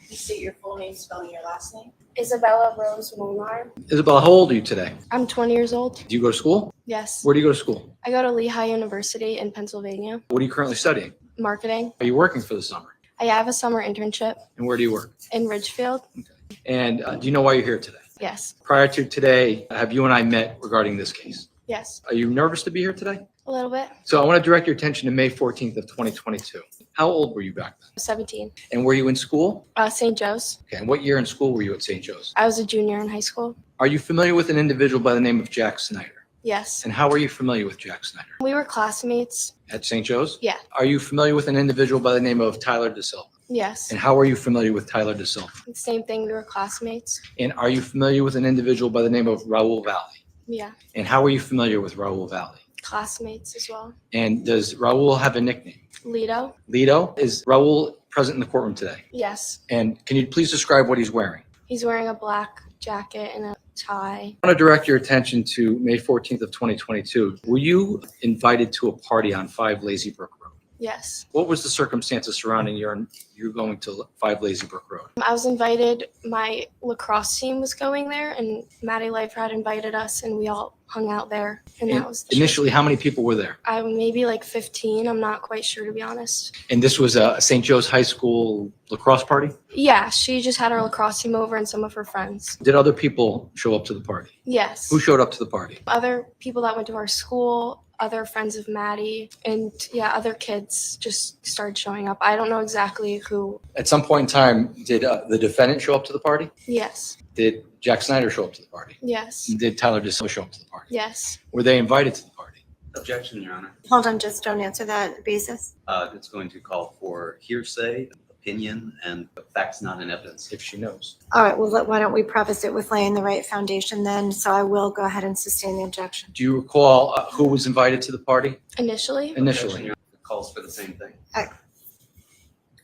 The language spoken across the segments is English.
You state your full name, spelling your last name. Isabella Rose Molnar. Isabella, how old are you today? I'm 20 years old. Do you go to school? Yes. Where do you go to school? I go to Lehigh University in Pennsylvania. What are you currently studying? Marketing. Are you working for the summer? I have a summer internship And where do you work? in Ridgefield. And do you know why you're here today? Yes. Prior to today, have you and I met regarding this case? Yes. Are you nervous to be here today? A little bit. So I want to direct your attention to May 14th of 2022. How old were you back then? 17. And were you in school? St. Joe's. Okay. And what year in school were you at St. Joe's? I was a junior in high school. Are you familiar with an individual by the name of Jack Snyder? Yes. And how are you familiar with Jack Snyder? We were classmates. At St. Joe's? Yeah. Are you familiar with an individual by the name of Tyler DeSilva? Yes. And how are you familiar with Tyler DeSilva? Same thing. We were classmates. And are you familiar with an individual by the name of Raul Valle? Yeah. And how are you familiar with Raul Valle? Classmates as well. And does Raul have a nickname? Lido. Lido? Is Raul present in the courtroom today? Yes. And can you please describe what he's wearing? He's wearing a black jacket and a tie. I want to direct your attention to May 14th of 2022. Were you invited to a party on 5 Lazy Brook Road? Yes. What was the circumstances surrounding you going to 5 Lazy Brook Road? I was invited. My lacrosse team was going there, and Maddie Leifer had invited us, and we all hung out there. And that was the Initially, how many people were there? maybe like 15. I'm not quite sure, to be honest. And this was a St. Joe's High School lacrosse party? Yeah, she just had her lacrosse team over and some of her friends. Did other people show up to the party? Yes. Who showed up to the party? Other people that went to our school, other friends of Maddie, and yeah, other kids just started showing up. I don't know exactly who. At some point in time, did the defendant show up to the party? Yes. Did Jack Snyder show up to the party? Yes. Did Tyler DeSilva show up to the party? Yes. Were they invited to the party? Objection, Your Honor. Hold on, just don't answer that basis. It's going to call for hearsay, opinion, and facts not in evidence. If she knows. All right, well, why don't we preface it with laying the right foundation then? So I will go ahead and sustain the objection. Do you recall who was invited to the party Initially. Objection, initially? Your Honor. It calls for the same thing.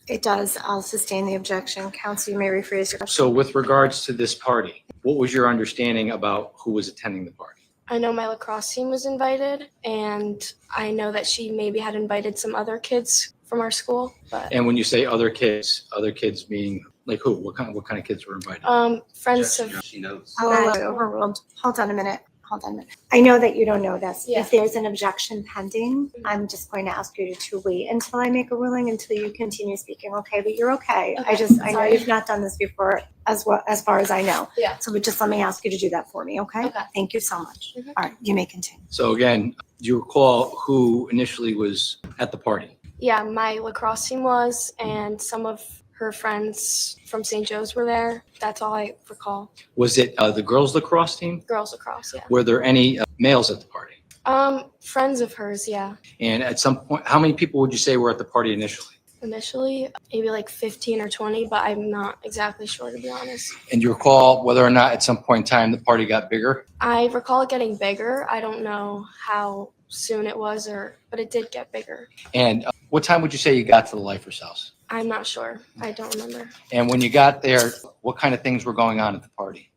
It does. I'll sustain the objection. Counsel, you may rephrase your question. So with regards to this party, what was your understanding about who was attending the party? I know my lacrosse team was invited, and I know that she maybe had invited some other kids from our school. But And when you say other kids meaning like who? What kind of kids were invited? friends Objection, of Your Honor. She knows. Oh, overruled. Hold on a minute. I know that you don't know this. Yeah. If there's an objection pending, I'm just going to ask you to wait until I make a ruling until you continue speaking, okay? But you're okay. I Okay, know sorry. you've not done this before as far as I know. Yeah. So but just let me ask you to do that for me, okay? Okay. Thank you so much. Mhm. All right, you may continue. So again, do you recall who initially was at the party? Yeah, my lacrosse team was, and some of her friends from St. Joe's were there. That's all I recall. Was it the girls lacrosse team? Girls lacrosse, yeah. Were there any males at the party? Friends of hers, yeah. And at some point, how many people would you say were at the party initially? Initially, maybe like 15 or 20, but I'm not exactly sure, to be honest. And do you recall whether or not at some point in time the party got bigger? I recall it getting bigger. I don't know how soon it was, but it did get bigger. And what time would you say you got to the Leifer's house? I'm not sure. I don't remember. And when you got there, what kind of things were going on at the party?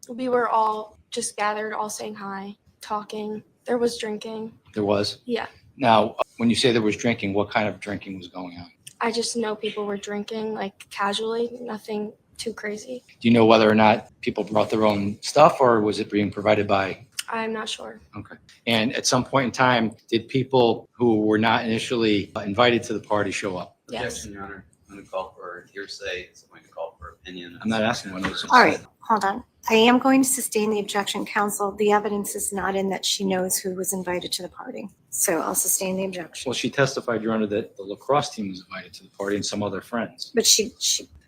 We were all just gathered, all saying hi, talking. There was drinking. There was. Yeah. Now, when you say there was drinking, what kind of drinking was going on? I just know people were drinking, like casually, nothing too crazy. Do you know whether or not people brought their own stuff or was it being provided by? I'm not sure. Okay. And at some point in time, did people who were not initially invited to the party show up? Yes. Objection, Your Honor. I'm going to call for hearsay. It's going to call for opinion. I'm not asking one of those. All right, hold on. I am going to sustain the objection, counsel. The evidence is not in that she knows who was invited to the party. So I'll sustain the objection. Well, she testified, Your Honor, that the lacrosse team was invited to the party and some other friends. But she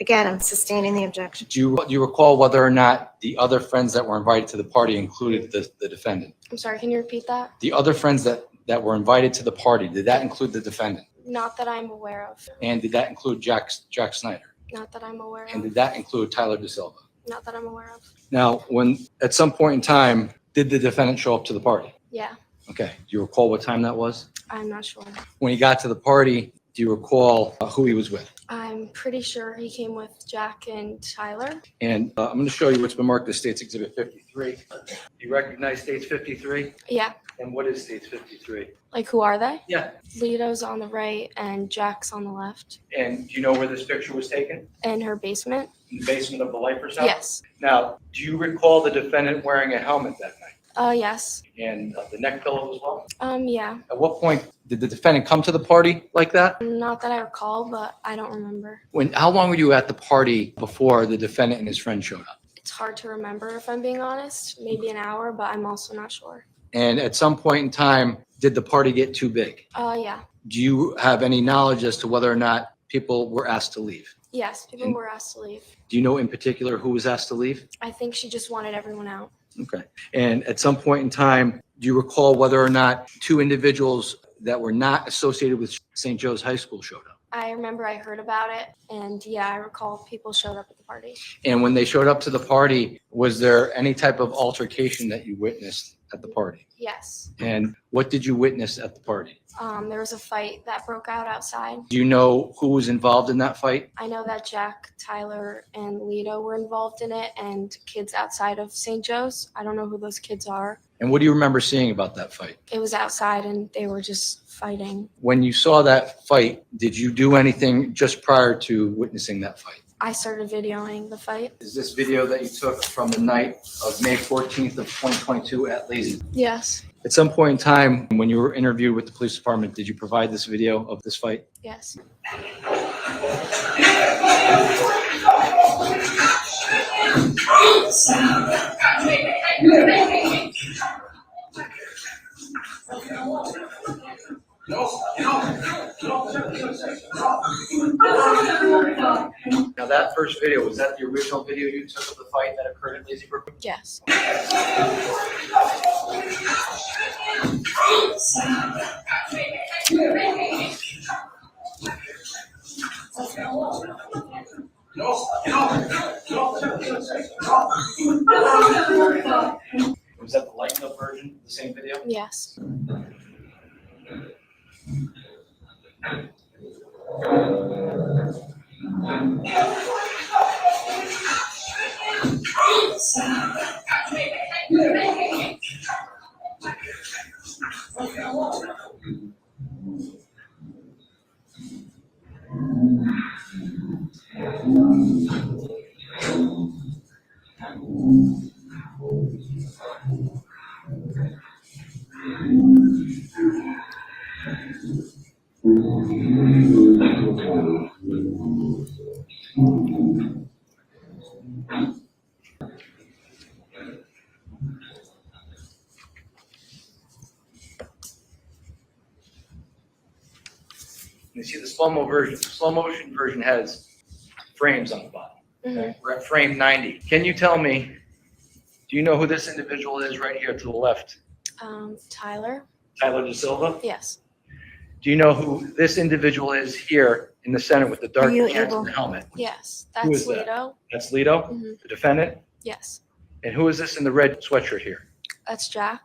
again, I'm sustaining the objection. Do you recall whether or not the other friends that were invited to the party included the defendant? I'm sorry, can you repeat that? The other friends that were invited to the party, did that include the defendant? Not that I'm aware of. And did that include Jack Snyder? Not that I'm aware And of. did that include Tyler DeSilva? Not that I'm aware of. Now, at some point in time, did the defendant show up to the party? Yeah, Okay. Do you recall what time that was? I'm not sure. When he got to the party, do you recall who he was with? I'm pretty sure he came with Jack and Tyler. And I'm going to show you what's been marked as States Exhibit 53. Do you recognize States 53? Yeah. And what is States 53? Like, who are they? Yeah. Lito's on the right and Jack's on the left. And do you know where this picture was taken? In her basement? In the basement of the Leifer's house? Yes. Now, do you recall the defendant wearing a helmet that night? Yes. And the neck pillow as well? Yeah. At what point did the defendant come to the party like that? Not that I recall, but I don't remember. How long were you at the party before the defendant and his friend showed up? It's hard to remember if I'm being honest. Maybe an hour, but I'm also not sure. And at some point in time, did the party get too big? Yeah. Do you have any knowledge as to whether or not people were asked to leave? Yes, people were asked to leave. Do you know in particular who was asked to leave? I think she just wanted everyone out. Okay. And at some point in time, do you recall whether or not two individuals that were not associated with St. Joe's High School showed up? I remember I heard about it, and yeah, I recall people showed up at the party. And when they showed up to the party, was there any type of altercation that you witnessed at the party? Yes. And what did you witness at the party? There was a fight that broke out outside. Do you know who was involved in that fight? I know that Jack, Tyler, and Lito were involved in it, and kids outside of St. Joe's. I don't know who those kids are. And what do you remember seeing about that fight? It was outside, and they were just fighting. When you saw that fight, did you do anything just prior to witnessing that fight? I started videoing the fight. Is this video that you took from the night of May 14th of 2022 at Lazy? Yes. At some point in time, when you were interviewed with the police department, did you provide this video of this fight? Yes. Now that first video, was that the original video you took of the fight that occurred at Lazy Brook? Yes. Was that the lightened up version of the same video? Yes. You see the slow motion version has frames on the bottom. Mhm. We're at frame 90. Can you tell me, do you know who this individual is right here to the left? Tyler? Tyler De Silva? Yes. Do you know who this individual is here in the center with the dark Are you pants able- and the helmet? Yes. Who That's is that? Lito. That's Lito, Mhm. the defendant? Yes. And who is this in the red sweatshirt here? That's Jack.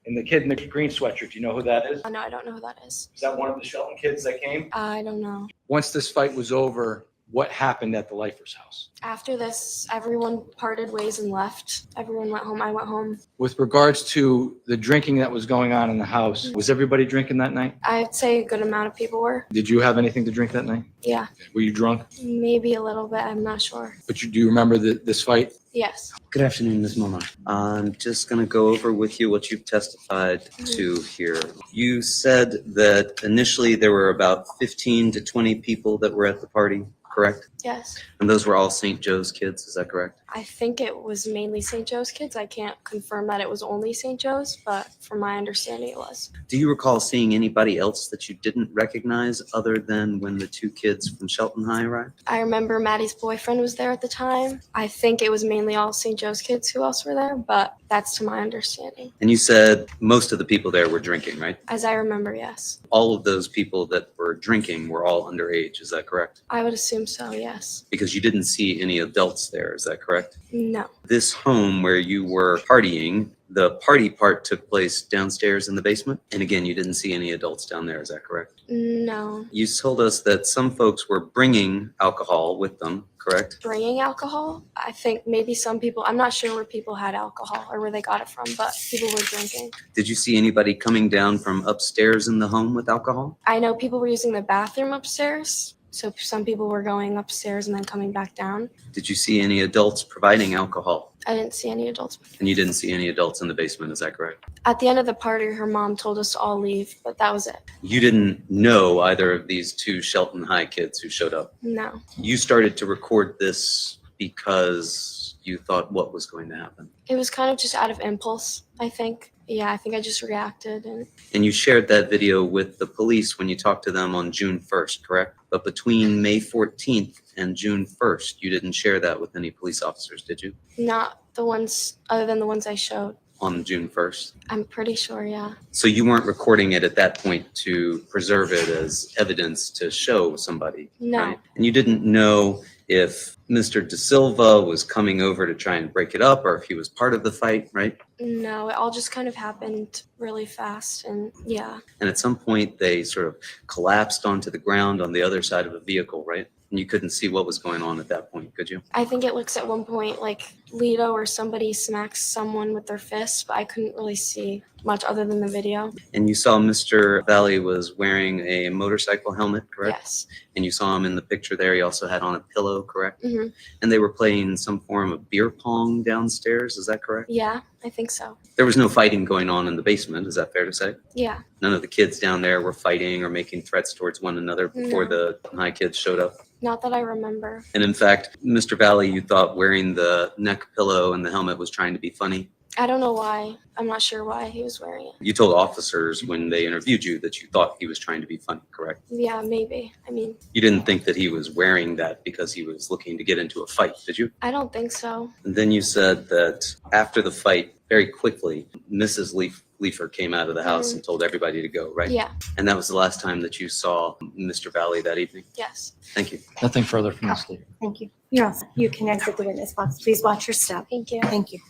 And the kid in the green sweatshirt, do you know who that is? Oh, no, I don't know who that is. Is that one of the Shelton kids that came? I don't know. Once this fight was over, what happened at the Leifer's house? After this, everyone parted ways and left. Everyone went home. I went home. With regards to the drinking that was going on in the house, was everybody drinking that night? I'd say a good amount of people were. Did you have anything to drink that night? Yeah. Were you drunk? Maybe a little bit. I'm not sure. But do you remember this fight? Yes. Good afternoon, Ms. Molnar. I'm just going to go over with you what you've testified to here. You said that initially there were about 15 to 20 people that were at the party, correct? Yes. And those were all St. Joe's kids, is that correct? I think it was mainly St. Joe's kids. I can't confirm that it was only St. Joe's, but from my understanding, it was. Do you recall seeing anybody else that you didn't recognize other than when the two kids from Shelton High arrived? I remember Maddie's boyfriend was there at the time. I think it was mainly all St. Joe's kids who else were there, but that's to my understanding. And you said most of the people there were drinking, right? As I remember, yes. All of those people that were drinking were all underage, is that correct? I would assume so, yes. Because you didn't see any adults there, is that correct? No. This home where you were partying, the party part took place downstairs in the basement. And again, you didn't see any adults down there. Is that correct? No. You told us that some folks were bringing alcohol with them, correct? Bringing alcohol? I think maybe some people, I'm not sure where people had alcohol or where they got it from, but people were drinking. Did you see anybody coming down from upstairs in the home with alcohol? I know people were using the bathroom upstairs. So some people were going upstairs and then coming back down. Did you see any adults providing alcohol? I didn't see any adults. And you didn't see any adults in the basement, is that correct? At the end of the party, her mom told us to all leave, but that was it. You didn't know either of these two Shelton High kids who showed up. No. You started to record this because you thought what was going to happen. It was kind of just out of impulse, I think. Yeah, I think I just reacted. And you shared that video with the police when you talked to them on June 1st, correct? But between May 14th and June 1st, you didn't share that with any police officers, did you? Not the ones, other than the ones I showed. On June 1st? I'm pretty sure, yeah. So you weren't recording it at that point to preserve it as evidence to show somebody, No. right? And you didn't know if Mr. De Silva was coming over to try and break it up or if he was part of the fight, right? No, it all just kind of happened really fast, and yeah. And at some point, they sort of collapsed onto the ground on the other side of a vehicle, right? And you couldn't see what was going on at that point, could you? I think it looks at one point like Lito or somebody smacks someone with their fist, but I couldn't really see much other than the video. And you saw Mr. Valle was wearing a motorcycle helmet, correct? Yes. And you saw him in the picture there. He also had on a pillow, correct? hmm And they were playing some form of beer pong downstairs, is that correct? Yeah, I think so. There was no fighting going on in the basement, is that fair to say? Yeah. None of the kids down there were fighting or making threats towards one another before the high kids showed up? Not that I remember. And in fact, Mr. Valle, you thought wearing the neck pillow and the helmet was trying to be funny? I don't know why. I'm not sure why he was wearing it. You told officers when they interviewed you that you thought he was trying to be funny, correct? Yeah, maybe. I mean, You didn't think that he was wearing that because he was looking to get into a fight, did you? I don't think so. And then you said that after the fight, very quickly, Mrs. Leifer came out of the house and told everybody to go, right? Yeah. And that was the last time that you saw Mr. Valle that evening? Yes. Thank you. Nothing further from Ms. Lee. Thank you. You're awesome. You can exit the witness box. Please watch your step. Thank you. Thank you.